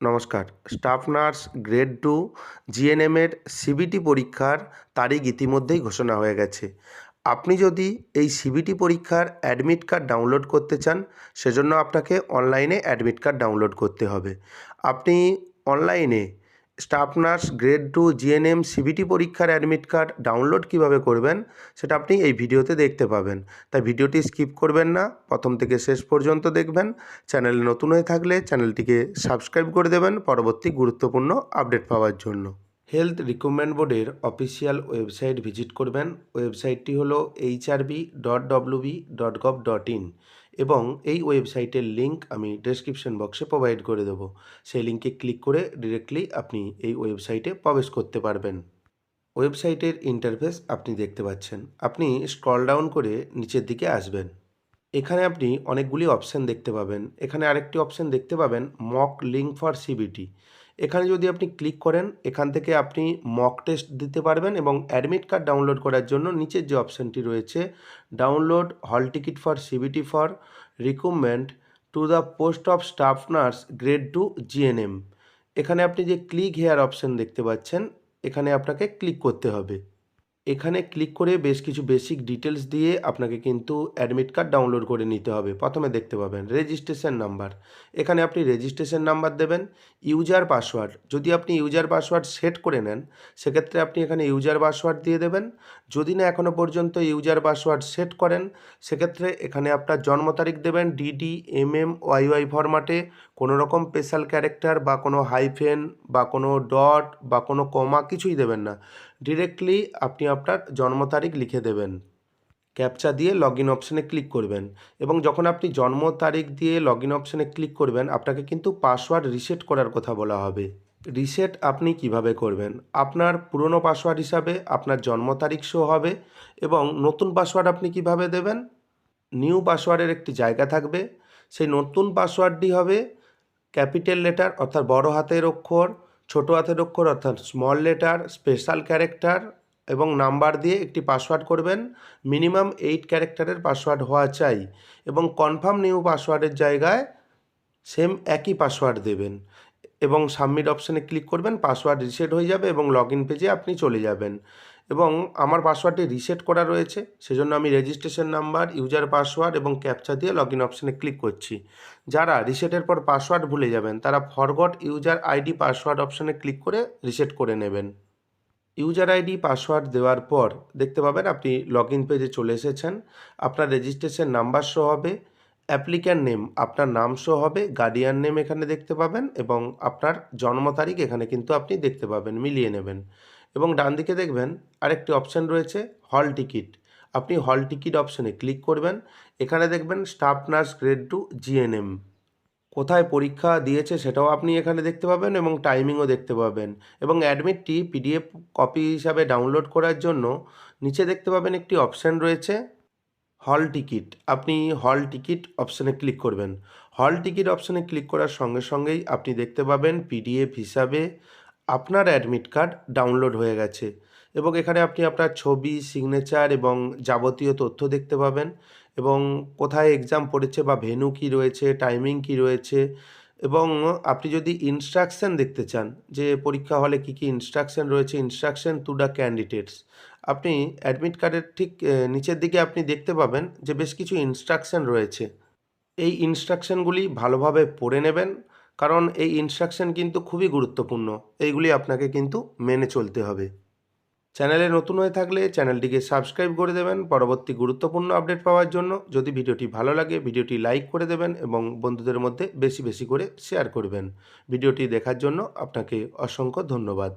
নমস্কার। Staff nurse grade 2 জিএনএমের CBT পরীক্ষার তারিখ ইতিমধ্যেই ঘোষণা হয়ে গেছে। আপনি যদি এই সিবিটি পরীক্ষার অ্যাডমিট কার্ড ডাউনলোড করতে চান, সেজন্য আপনাকে অনলাইনে অ্যাডমিট কার্ড ডাউনলোড করতে হবে। আপনি অনলাইনে staff nurse grade 2 GNM CBT পরীক্ষার অ্যাডমিট কার্ড ডাউনলোড কীভাবে করবেন, সেটা আপনি এই ভিডিওতে দেখতে পাবেন। তাই ভিডিওটি স্কিপ করবেন না, প্রথম থেকে শেষ পর্যন্ত দেখবেন। চ্যানেলে নতুন হয়ে থাকলে চ্যানেলটিকে সাবস্ক্রাইব করে দেবেন পরবর্তী গুরুত্বপূর্ণ আপডেট পাওয়ার জন্য। হেলথ রিক্রুটমেন্ট বোর্ডের অফিসিয়াল ওয়েবসাইট ভিজিট করবেন। ওয়েবসাইটটি হলো hrb.wb.gov.in এবং এই ওয়েবসাইটের লিঙ্ক আমি ডেসক্রিপশন বক্সে প্রোভাইড করে দেবো। সেই লিঙ্কে ক্লিক করে ডিরেক্টলি আপনি এই ওয়েবসাইটে প্রবেশ করতে পারবেন। ওয়েবসাইটের ইন্টারফেস আপনি দেখতে পাচ্ছেন। আপনি স্ক্রল ডাউন করে নিচের দিকে আসবেন। এখানে আপনি অনেকগুলি অপশান দেখতে পাবেন। এখানে আরেকটি অপশান দেখতে পাবেন মক লিঙ্ক ফর সিবিটি। এখানে যদি আপনি ক্লিক করেন, এখান থেকে আপনি মক টেস্ট দিতে পারবেন এবং অ্যাডমিট কার্ড ডাউনলোড করার জন্য নিচের যে অপশানটি রয়েছে ডাউনলোড হল ticket for CBT for recruitment to the post of staff nurse grade 2 GNM, এখানে আপনি যে ক্লিক হেয়ার অপশান দেখতে পাচ্ছেন, এখানে আপনাকে ক্লিক করতে হবে। এখানে ক্লিক করে বেশ কিছু বেসিক ডিটেলস দিয়ে আপনাকে কিন্তু অ্যাডমিট কার্ড ডাউনলোড করে নিতে হবে। প্রথমে দেখতে পাবেন রেজিস্ট্রেশন নাম্বার। এখানে আপনি রেজিস্ট্রেশন নাম্বার দেবেন। ইউজার পাসওয়ার্ড, যদি আপনি ইউজার পাসওয়ার্ড সেট করে নেন, সেক্ষেত্রে আপনি এখানে ইউজার পাসওয়ার্ড দিয়ে দেবেন। যদি না এখনও পর্যন্ত ইউজার পাসওয়ার্ড সেট করেন, সেক্ষেত্রে এখানে আপনার জন্ম তারিখ দেবেন ডিডি ওয়াইওয়াই ফরম্যাটে, কোনো রকম স্পেশাল ক্যারেক্টার বা কোনো হাইফেন বা কোনো ডট বা কোনো কমা কিছুই দেবেন না। ডিরেক্টলি আপনি আপনার জন্ম তারিখ লিখে দেবেন। ক্যাপচা দিয়ে লগ ইন অপশানে ক্লিক করবেন এবং যখন আপনি জন্ম তারিখ দিয়ে লগ ইন অপশানে ক্লিক করবেন, আপনাকে কিন্তু পাসওয়ার্ড রিসেট করার কথা বলা হবে। রিসেট আপনি কিভাবে করবেন? আপনার পুরনো পাসওয়ার্ড হিসাবে আপনার জন্ম তারিখ শো হবে এবং নতুন পাসওয়ার্ড আপনি কিভাবে দেবেন? নিউ পাসওয়ার্ডের একটি জায়গা থাকবে। সেই নতুন পাসওয়ার্ডটি হবে ক্যাপিটাল লেটার অর্থাৎ বড় হাতের অক্ষর, ছোট হাতের অক্ষর অর্থাৎ স্মল লেটার, স্পেশাল ক্যারেক্টার এবং নাম্বার দিয়ে একটি পাসওয়ার্ড করবেন। মিনিমাম 8 ক্যারেক্টারের পাসওয়ার্ড হওয়া চাই এবং কনফার্ম নিউ পাসওয়ার্ডের জায়গায় সেম একই পাসওয়ার্ড দেবেন এবং সাবমিট অপশানে ক্লিক করবেন। পাসওয়ার্ড রিসেট হয়ে যাবে এবং লগ ইন পেজে আপনি চলে যাবেন। এবং আমার পাসওয়ার্ডটি রিসেট করা রয়েছে, সেজন্য আমি রেজিস্ট্রেশন নাম্বার, ইউজার পাসওয়ার্ড এবং ক্যাপচা দিয়ে লগ ইন অপশানে ক্লিক করছি। যারা রিসেটের পর পাসওয়ার্ড ভুলে যাবেন, তারা ফরগট ইউজার আইডি পাসওয়ার্ড অপশানে ক্লিক করে রিসেট করে নেবেন। ইউজার আইডি পাসওয়ার্ড দেওয়ার পর দেখতে পাবেন আপনি লগ ইন পেজে চলে এসেছেন। আপনার রেজিস্ট্রেশন নাম্বার শো হবে, অ্যাপ্লিক্যান্ট নেম আপনার নাম শো হবে, গার্ডিয়ান নেম এখানে দেখতে পাবেন এবং আপনার জন্ম তারিখ এখানে কিন্তু আপনি দেখতে পাবেন, মিলিয়ে নেবেন। এবং ডান দিকে দেখবেন আরেকটি অপশান রয়েছে হল টিকিট। আপনি হল টিকিট অপশানে ক্লিক করবেন। এখানে দেখবেন স্টাফ নার্স গ্রেড 2 জিএনএম। কোথায় পরীক্ষা দিয়েছে সেটাও আপনি এখানে দেখতে পাবেন এবং টাইমিংও দেখতে পাবেন। এবং অ্যাডমিটটি পিডিএফ কপি হিসাবে ডাউনলোড করার জন্য নিচে দেখতে পাবেন একটি অপশান রয়েছে হল টিকিট। আপনি হল টিকিট অপশানে ক্লিক করবেন। হল টিকিট অপশানে ক্লিক করার সঙ্গে সঙ্গেই আপনি দেখতে পাবেন পিডিএফ হিসাবে আপনার অ্যাডমিট কার্ড ডাউনলোড হয়ে গেছে এবং এখানে আপনি আপনার ছবি, সিগনেচার এবং যাবতীয় তথ্য দেখতে পাবেন এবং কোথায় এক্সাম পড়েছে বা ভেন্যু কী রয়েছে, টাইমিং কী রয়েছে এবং আপনি যদি ইনস্ট্রাকশান দেখতে চান যে পরীক্ষা হলে কী কী ইনস্ট্রাকশান রয়েছে, ইনস্ট্রাকশান টু দ্য ক্যান্ডিডেটস, আপনি অ্যাডমিট কার্ডের ঠিক নিচের দিকে আপনি দেখতে পাবেন যে বেশ কিছু ইনস্ট্রাকশান রয়েছে। এই ইনস্ট্রাকশানগুলি ভালোভাবে পড়ে নেবেন, কারণ এই ইনস্ট্রাকশান কিন্তু খুবই গুরুত্বপূর্ণ। এইগুলি আপনাকে কিন্তু মেনে চলতে হবে। চ্যানেলে নতুন হয়ে থাকলে চ্যানেলটিকে সাবস্ক্রাইব করে দেবেন পরবর্তী গুরুত্বপূর্ণ আপডেট পাওয়ার জন্য। যদি ভিডিওটি ভালো লাগে ভিডিওটি লাইক করে দেবেন এবং বন্ধুদের মধ্যে বেশি বেশি করে শেয়ার করবেন। ভিডিওটি দেখার জন্য আপনাকে অসংখ্য ধন্যবাদ।